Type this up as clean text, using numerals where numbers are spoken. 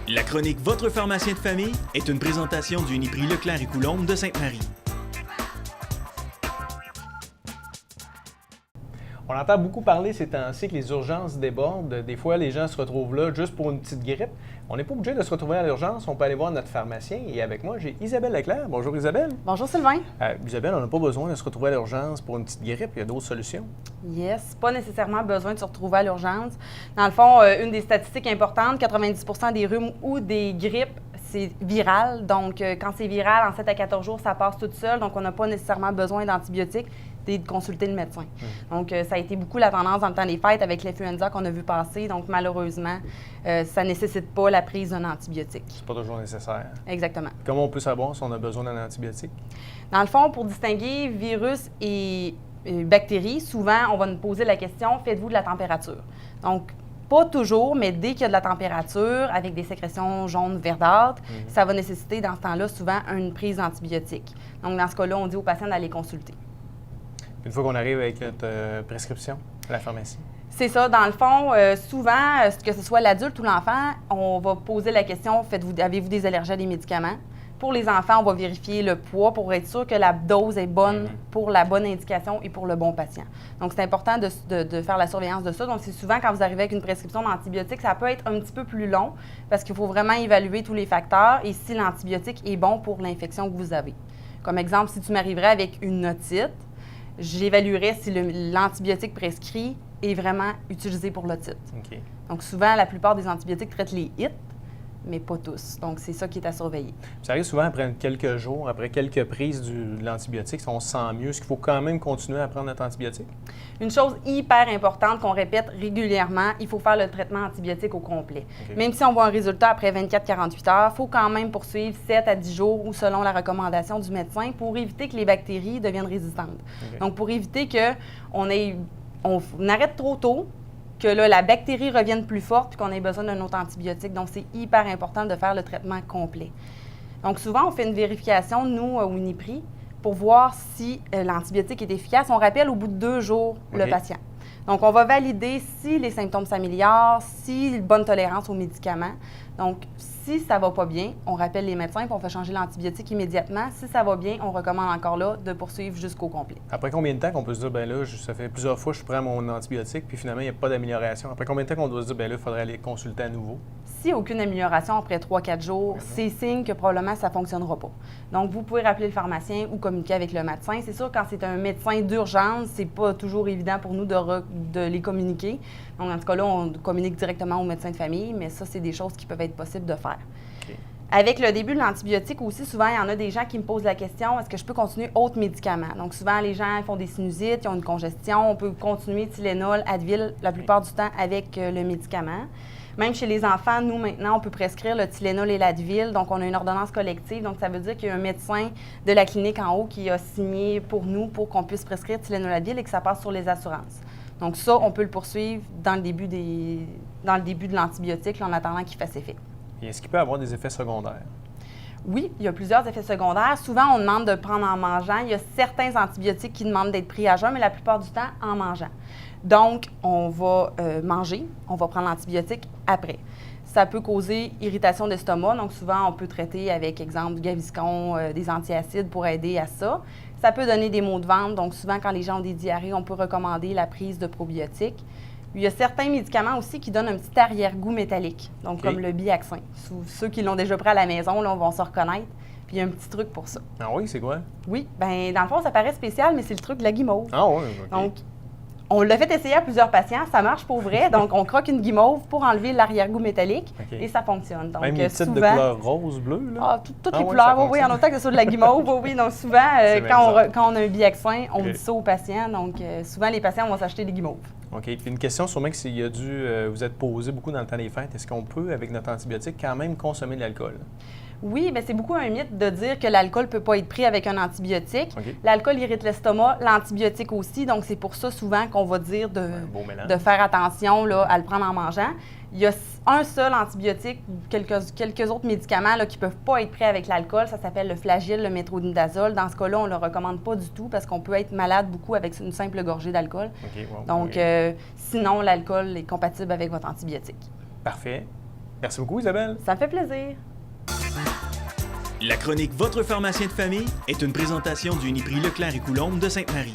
La chronique Votre pharmacien de famille est une présentation du Uniprix Leclerc et Coulombe de Sainte-Marie. On entend beaucoup parler ces temps-ci que les urgences débordent. Des fois, les gens se retrouvent là juste pour une petite grippe. On n'est pas obligé de se retrouver à l'urgence. On peut aller voir notre pharmacien. Et avec moi, j'ai Isabelle Leclerc. Bonjour Isabelle. Bonjour Sylvain. Isabelle, on n'a pas besoin de se retrouver à l'urgence pour une petite grippe. Il y a d'autres solutions. Yes, pas nécessairement besoin de se retrouver à l'urgence. Dans le fond, une des statistiques importantes, 90% des rhumes ou des grippes, c'est viral. Donc, quand c'est viral, en 7 à 14 jours, ça passe tout seul. Donc, on n'a pas nécessairement besoin d'antibiotiques et de consulter le médecin. Donc, ça a été beaucoup la tendance dans le temps des fêtes avec l'influenza qu'on a vu passer. Donc, malheureusement, ça ne nécessite pas la prise d'un antibiotique. C'est pas toujours nécessaire. Exactement. Comment on peut savoir si on a besoin d'un antibiotique? Dans le fond, pour distinguer virus et bactéries, souvent, on va nous poser la question, faites-vous de la température? Donc, pas toujours, mais dès qu'il y a de la température, avec des sécrétions jaunes verdâtres, ça va nécessiter, dans ce temps-là, souvent une prise d'antibiotique. Donc, dans ce cas-là, on dit aux patients d'aller consulter. Une fois qu'on arrive avec notre prescription à la pharmacie? C'est ça. Dans le fond, souvent, que ce soit l'adulte ou l'enfant, on va poser la question, avez-vous des allergies à des médicaments? Pour les enfants, on va vérifier le poids pour être sûr que la dose est bonne pour la bonne indication et pour le bon patient. Donc, c'est important de faire la surveillance de ça. Donc, c'est souvent quand vous arrivez avec une prescription d'antibiotiques, ça peut être un petit peu plus long parce qu'il faut vraiment évaluer tous les facteurs et si l'antibiotique est bon pour l'infection que vous avez. Comme exemple, si tu m'arriverais avec une otite, j'évaluerais si l'antibiotique prescrit est vraiment utilisé pour l'otite. OK. Donc, souvent, la plupart des antibiotiques traitent les HIT, mais pas tous. Donc, c'est ça qui est à surveiller. Ça arrive souvent après quelques jours, après quelques prises de l'antibiotique, si on se sent mieux. Est-ce qu'il faut quand même continuer à prendre notre antibiotique? Une chose hyper importante qu'on répète régulièrement, il faut faire le traitement antibiotique au complet. Okay. Même si on voit un résultat après 24-48 heures, il faut quand même poursuivre 7 à 10 jours ou selon la recommandation du médecin pour éviter que les bactéries deviennent résistantes. Okay. Donc, pour éviter qu'on arrête trop tôt, que là, la bactérie revienne plus forte puis qu'on ait besoin d'un autre antibiotique. Donc, c'est hyper important de faire le traitement complet. Donc, souvent, on fait une vérification, nous, au Uniprix, pour voir si l'antibiotique est efficace. On rappelle au bout de 2 jours le patient. Donc, on va valider si les symptômes s'améliorent, si bonne tolérance aux médicaments. Donc, si ça ne va pas bien, on rappelle les médecins et on fait changer l'antibiotique immédiatement. Si ça va bien, on recommande encore là de poursuivre jusqu'au complet. Après combien de temps qu'on peut se dire, bien là, ça fait plusieurs fois que je prends mon antibiotique, puis finalement, il n'y a pas d'amélioration? Après combien de temps qu'on doit se dire, bien là, il faudrait aller consulter à nouveau? S'il n'y a aucune amélioration après 3-4 jours, c'est signe que probablement ça ne fonctionnera pas. Donc, vous pouvez rappeler le pharmacien ou communiquer avec le médecin. C'est sûr, quand c'est un médecin d'urgence, c'est pas toujours évident pour nous de les communiquer. Donc, dans ce cas-là, on communique directement au médecin de famille, mais ça, c'est des choses qui peuvent être possibles de faire. Okay. Avec le début de l'antibiotique aussi, souvent, il y en a des gens qui me posent la question, est-ce que je peux continuer autres médicaments? Donc, souvent, les gens font des sinusites, ils ont une congestion, on peut continuer Tylenol, Advil, la plupart du temps avec le médicament. Même chez les enfants, nous, maintenant, on peut prescrire le Tylenol et l'Advil. Donc, on a une ordonnance collective. Donc, ça veut dire qu'il y a un médecin de la clinique en haut qui a signé pour nous pour qu'on puisse prescrire Tylenol Advil et que ça passe sur les assurances. Donc, ça, on peut le poursuivre dans le début de l'antibiotique, en attendant qu'il fasse effet. Et est-ce qu'il peut avoir des effets secondaires? Oui, il y a plusieurs effets secondaires. Souvent, on demande de prendre en mangeant. Il y a certains antibiotiques qui demandent d'être pris à jeun, mais la plupart du temps, en mangeant. Donc, on va manger, on va prendre l'antibiotique après. Ça peut causer irritation d'estomac. Donc, souvent, on peut traiter avec, exemple, du Gaviscon, des antiacides pour aider à ça. Ça peut donner des maux de ventre. Donc, souvent, quand les gens ont des diarrhées, on peut recommander la prise de probiotiques. Il y a certains médicaments aussi qui donnent un petit arrière-goût métallique, donc comme le Biaxin. Ceux qui l'ont déjà pris à la maison, là, vont se reconnaître. Puis il y a un petit truc pour ça. Ah oui, c'est quoi? Oui, bien, dans le fond, ça paraît spécial, mais c'est le truc de la guimauve. Ah oui, OK. Donc, on l'a fait essayer à plusieurs patients, ça marche pour vrai. Donc, on croque une guimauve pour enlever l'arrière-goût métallique et ça fonctionne. Donc, même les titres souvent, de couleur rose, bleu, là? Ah, toutes les couleurs, oui, en autant que ce soit de la guimauve, oui. Donc, souvent, quand on a un Biaxin, on dit ça aux patients. Donc, souvent, les patients vont s'acheter des guimauves. OK. Puis une question sûrement que s'il y a dû vous être posée beaucoup dans le temps des fêtes, est-ce qu'on peut, avec notre antibiotique, quand même consommer de l'alcool? Oui, bien, c'est beaucoup un mythe de dire que l'alcool ne peut pas être pris avec un antibiotique. Okay. L'alcool irrite l'estomac, l'antibiotique aussi. Donc, c'est pour ça souvent qu'on va dire de faire attention là, à le prendre en mangeant. Il y a un seul antibiotique ou quelques autres médicaments là, qui ne peuvent pas être pris avec l'alcool. Ça s'appelle le Flagyl, le métronidazole. Dans ce cas-là, on ne le recommande pas du tout parce qu'on peut être malade beaucoup avec une simple gorgée d'alcool. Okay, wow, donc, sinon, l'alcool est compatible avec votre antibiotique. Parfait. Merci beaucoup, Isabelle. Ça me fait plaisir. La chronique Votre pharmacien de famille est une présentation du Uniprix Leclerc et Coulombe de Sainte-Marie.